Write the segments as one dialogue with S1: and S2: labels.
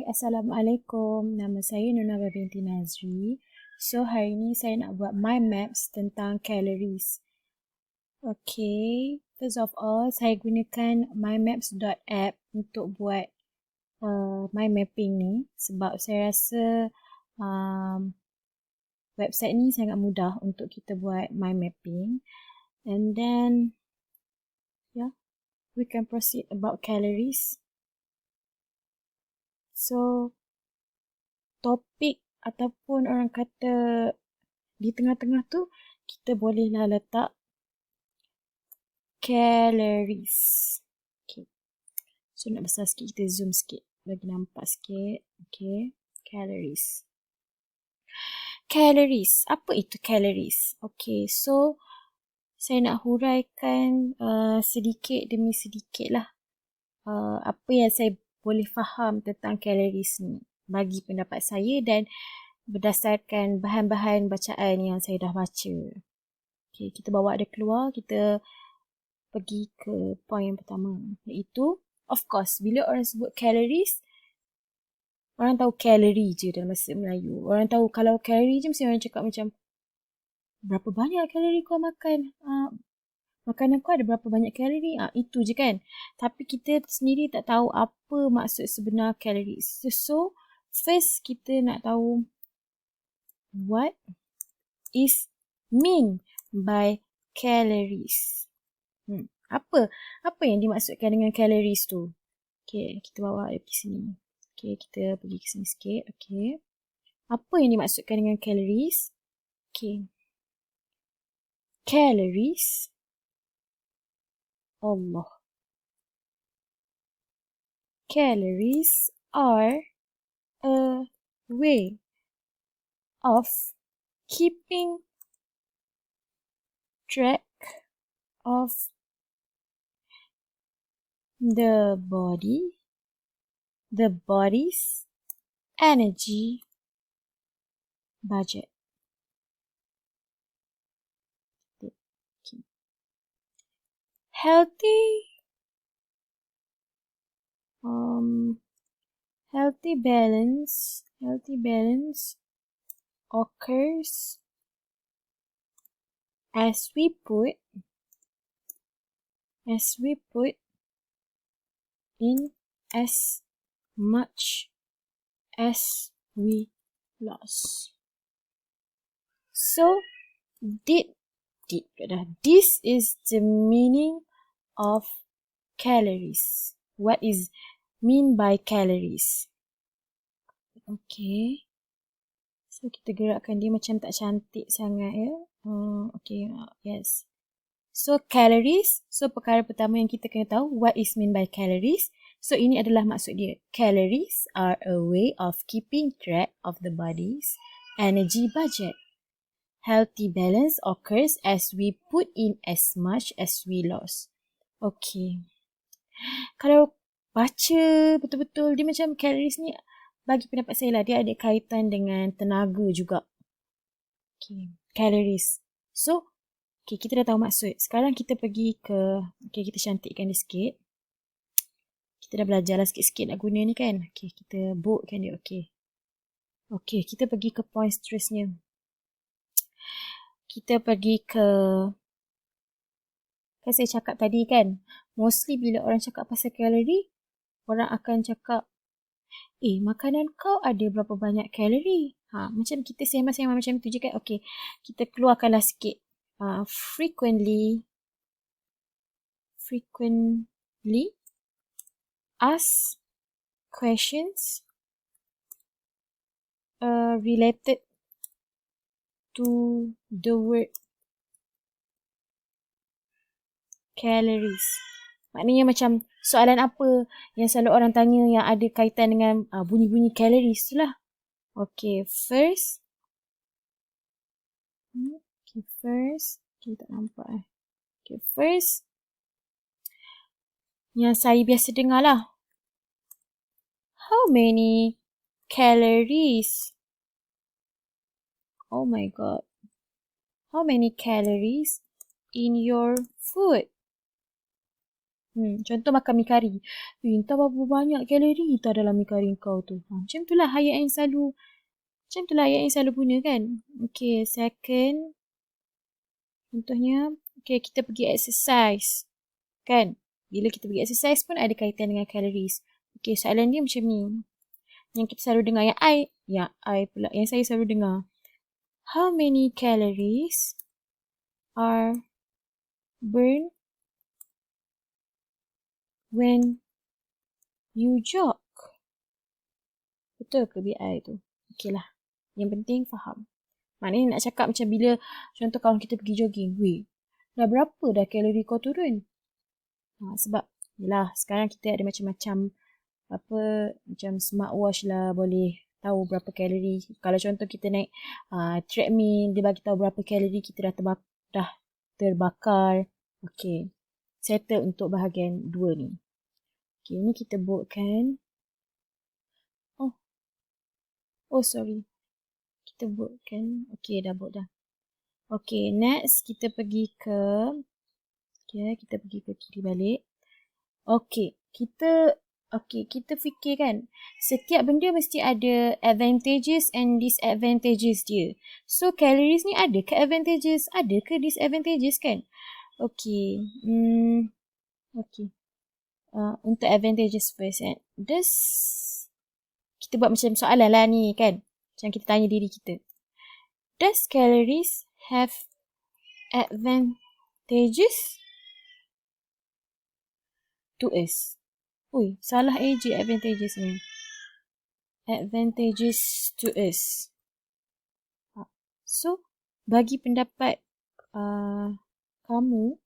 S1: Assalamualaikum. Nama saya Nona binti Nazri. So, hari ni saya nak buat mind maps tentang calories. Okay, first of all, saya gunakan mindmaps.app untuk buat mind mapping ni sebab saya rasa website ni sangat mudah untuk kita buat mind mapping. And then, we can proceed about calories. So, topik ataupun orang kata di tengah-tengah tu, kita bolehlah letak calories. Okay. So, nak besar sikit, kita zoom sikit. Bagi nampak sikit. Okay. Calories. Calories. Apa itu calories? Okay. So, saya nak huraikan sedikit demi sedikit lah. Apa yang saya boleh faham tentang calories ni bagi pendapat saya dan berdasarkan bahan-bahan bacaan yang saya dah baca. Okay, kita bawa dia keluar, kita pergi ke poin yang pertama, iaitu of course, bila orang sebut calories, orang tahu kalori je dalam bahasa Melayu. Orang tahu kalau kalori je mesti orang cakap macam berapa banyak kalori kau makan? Makanan kau ada berapa banyak kalori? Itu je kan. Tapi kita sendiri tak tahu apa maksud sebenar calories. So, first kita nak tahu what is mean by calories. Apa yang dimaksudkan dengan calories tu? Okay, kita bawa dia pergi sini. Okay, kita pergi ke sini sikit. Okay. Apa yang dimaksudkan dengan calories? Okay. Calories. Allah. Calories are a way of keeping track of the body's energy budget. Okay. Healthy balance occurs as we put in as much as we lost. So, this is the meaning of calories. What is mean by calories? Okay. So, kita gerakkan dia macam tak cantik sangat ya. Okay, yes. So, calories. So, perkara pertama yang kita kena tahu, what is mean by calories? So, ini adalah maksud dia. Calories are a way of keeping track of the body's energy budget. Healthy balance occurs as we put in as much as we lost. Okay. Kalau baca betul-betul, dia macam calories ni, bagi pendapat saya lah, dia ada kaitan dengan tenaga juga. Okay. Calories. So, okay, kita dah tahu maksud. Sekarang kita pergi ke, okay, kita cantikkan dia sikit. Kita dah belajar lah sikit-sikit nak guna ni kan. Okay, kita boldkan dia. Okay. Okay, kita pergi ke point seterusnya. Kita pergi ke, kan saya cakap tadi kan, mostly bila orang cakap pasal kalori, orang akan cakap, makanan kau ada berapa banyak kalori? Macam kita sembang-sembang macam tu je kan. Okay, kita keluarkanlah sikit. Frequently ask questions related to the word calories. Maknanya macam soalan apa yang selalu orang tanya yang ada kaitan dengan bunyi-bunyi calories tu lah. Okay, first. Kita tak nampak Okay, first. Yang saya biasa dengar lah. How many calories? Oh my god. How many calories in your food? Contoh makan mi kari. Entah berapa banyak kalori entah dalam mi kari kau tu. Macam tu lah ayat yang selalu guna kan. Okay, second. Contohnya, okay, kita pergi exercise. Kan? Bila kita pergi exercise pun ada kaitan dengan calories. Okay, soalan dia macam ni. Yang kita selalu dengar, yang saya selalu dengar. How many calories are burned when you jog? Betul ke BI tu? Okay lah. Yang penting faham. Maknanya nak cakap macam bila contoh kawan kita pergi jogging. Dah berapa dah kalori kau turun? Sebab yelah sekarang kita ada macam-macam macam smartwatch lah boleh tahu berapa kalori. Kalau contoh kita naik treadmill, dia bagi tahu berapa kalori kita dah terbakar. Okay. Settle untuk bahagian 2 ni. Okay, ni kita buatkan. Oh, sorry. Kita buatkan. Okay, dah buat dah. Okay, next kita pergi ke kiri balik. Okay, kita fikir kan, setiap benda mesti ada advantages and disadvantages dia. So, calories ni ada ke advantages? Ada ke disadvantages kan? Okay. Okay. Untuk advantages first kan. Kita buat macam soalan lah ni kan. Macam kita tanya diri kita. Does calories have advantages to us? Salah je advantages ni. Advantages to us. So, bagi pendapat kamu,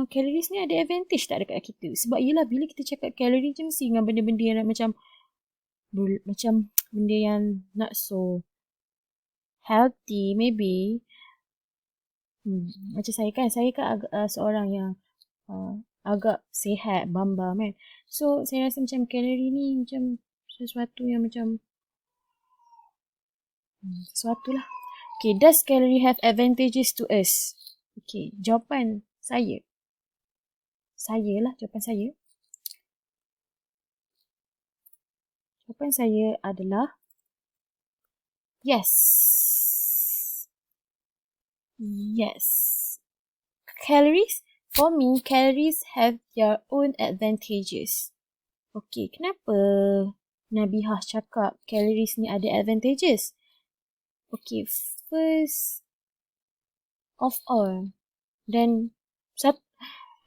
S1: calories ni ada advantage tak dekat kita? Sebab yelah bila kita cakap calories je mesti dengan benda-benda yang macam benda yang not so healthy maybe. Macam saya kan seorang yang agak sihat, bambam kan. So, saya rasa macam kalori ni macam sesuatu yang macam sesuatu lah. Okay, does calorie have advantages to us? Okay, jawapan saya. Jawapan saya adalah yes. For me, calories have their own advantages. Okay, kenapa Nabihah cakap calories ni ada advantages? Okay, first of all, dan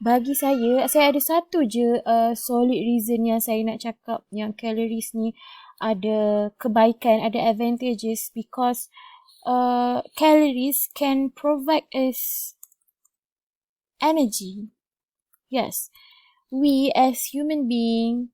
S1: bagi saya ada satu je solid reason yang saya nak cakap yang calories ni ada kebaikan, ada advantages because calories can provide us energy. Yes, we as human beings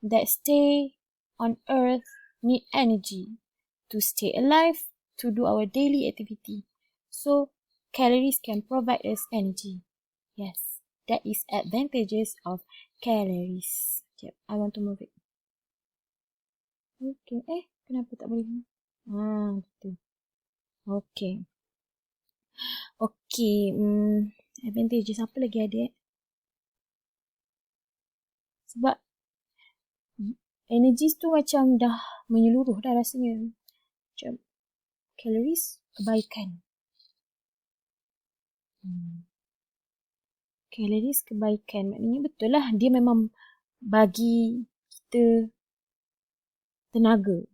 S1: that stay on earth need energy to stay alive, to do our daily activity. So, calories can provide us energy. Yes, that is advantages of calories. Sekejap, I want to move it. Okay, kenapa tak boleh? Gitu. Okay. Advantages apa lagi ada? Sebab energy tu macam dah menyeluruh dah rasanya. Macam calories, kebaikan. Calories, kebaikan. Maknanya betul lah. Dia memang bagi kita tenaga.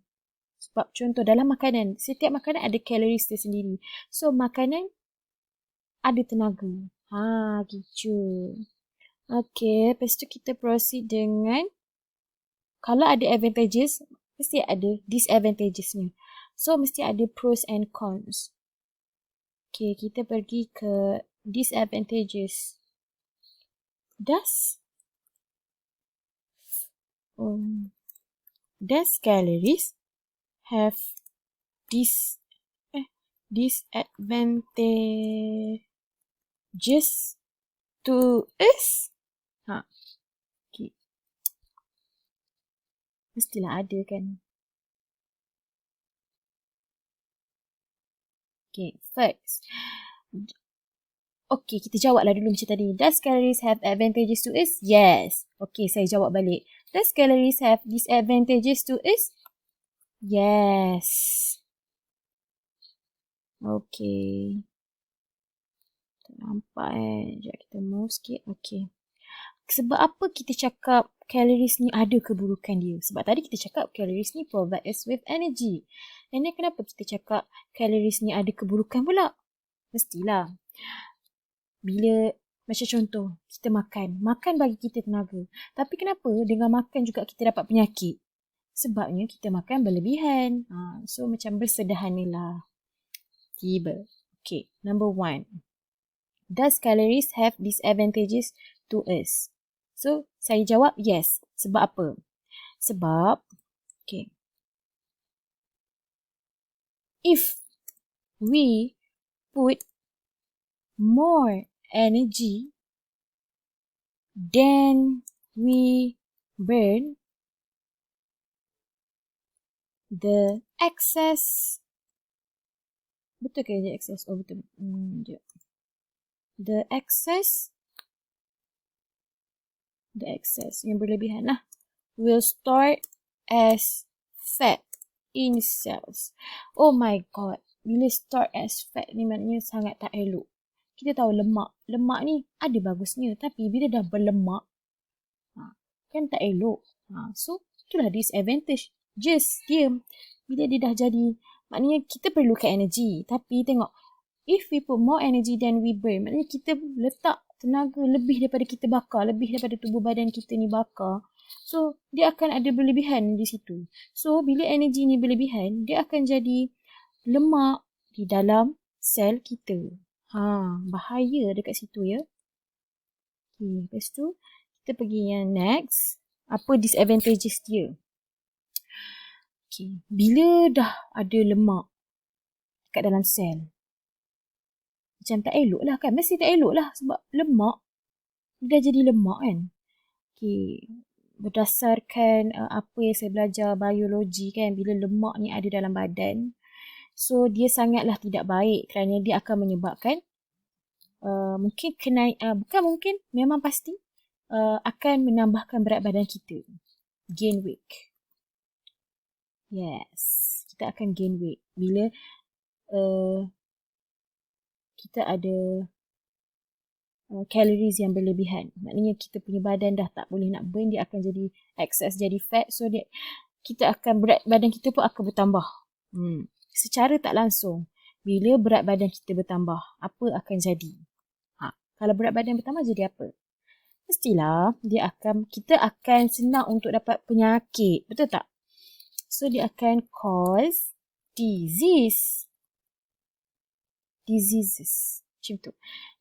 S1: Sebab contoh dalam makanan, setiap makanan ada calories dia sendiri. So, makanan ada tenaga. Gitu. Okay, lepas tu kita proceed dengan kalau ada advantages, mesti ada disadvantagesnya. So, mesti ada pros and cons. Okay, kita pergi ke disadvantages. Does calories have disadvantages to us? Okay. Mestilah ada kan. Okay, first. Okay, kita jawablah dulu macam tadi. Does calories have advantages to us? Yes. Okay, saya jawab balik. Does calories have disadvantages to us? Yes. Okay. Tak nampak Sekejap kita move sikit. Okay. Sebab apa kita cakap calories ni ada keburukan dia? Sebab tadi kita cakap calories ni provide us with energy. And then kenapa kita cakap calories ni ada keburukan pula? Mestilah. Bila macam contoh, kita makan bagi kita tenaga. Tapi kenapa dengan makan juga kita dapat penyakit? Sebabnya kita makan berlebihan. So macam bersederhanalah. Tiba. Okay, number 1. Does calories have disadvantages to us? So, saya jawab yes. Sebab apa? Sebab, okay. If we put more energy than we burn, the excess, betul ke the excess? Oh betul. The excess yang berlebihan lah, will store as fat in cells. Oh my god, bila store as fat ni maknanya sangat tak elok. Kita tahu lemak ni ada bagusnya, tapi bila dah berlemak kan tak elok. So itulah disadvantage. Just dia bila dia dah jadi, maknanya kita perlukan energy, tapi tengok, if we put more energy than we burn, maknanya kita letak tenaga lebih daripada kita bakar, lebih daripada tubuh badan kita ni bakar. So dia akan ada berlebihan di situ. So bila energy ni berlebihan, dia akan jadi lemak di dalam sel kita. Bahaya dekat situ ya. Okay, lepas tu kita pergi yang next. Apa disadvantages dia? Okay, bila dah ada lemak dekat dalam sel, macam tak elok lah kan? Mesti tak elok lah sebab lemak dah jadi lemak kan. Okay, berdasarkan apa yang saya belajar biologi kan, bila lemak ni ada dalam badan, so dia sangatlah tidak baik kerana dia akan menyebabkan memang pasti akan menambahkan berat badan kita. Gain weight. Yes, kita akan gain weight bila kita ada calories yang berlebihan. Maknanya kita punya badan dah tak boleh nak burn, dia akan jadi excess, jadi fat. So berat badan kita pun akan bertambah. Secara tak langsung, bila berat badan kita bertambah, apa akan jadi? Kalau berat badan bertambah jadi apa? Mestilah kita akan senang untuk dapat penyakit. Betul tak? So dia akan cause diseases. Macam tu.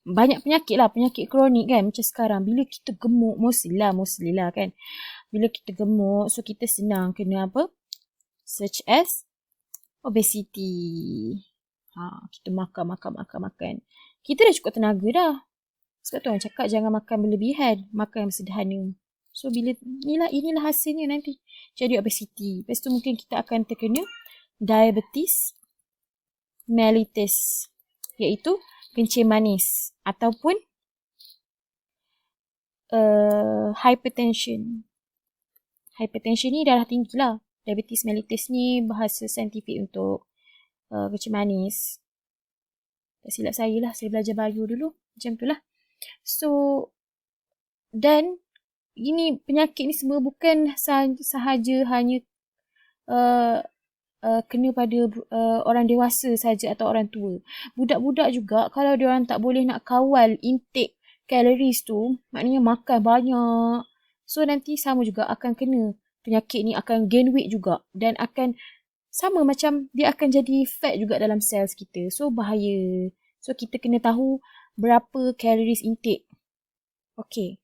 S1: Banyak penyakit lah, penyakit kronik kan. Macam sekarang, bila kita gemuk, mostly lah kan. Bila kita gemuk, so kita senang kena apa? Such as obesity. Kita makan. Kita dah cukup tenaga dah. Sebab tu orang cakap jangan makan berlebihan, makan yang sederhana. So bila inilah hasilnya nanti jadi obesity. Lepas tu mungkin kita akan terkena diabetes mellitus, iaitu kencing manis ataupun hypertension. Hypertension ni darah tinggi lah. Diabetes mellitus ni bahasa saintifik untuk kencing manis. Tak silap saya lah, saya belajar bio dulu. Macam tu lah. So, dan ini penyakit ni semua bukan sahaja hanya kena pada orang dewasa saja atau orang tua. Budak-budak juga, kalau diorang tak boleh nak kawal intake calories tu, maknanya makan banyak. So, nanti sama juga akan kena penyakit ni, akan gain weight juga. Dan akan sama macam dia akan jadi fat juga dalam sel kita. So, bahaya. So, kita kena tahu berapa calories intake. Okay.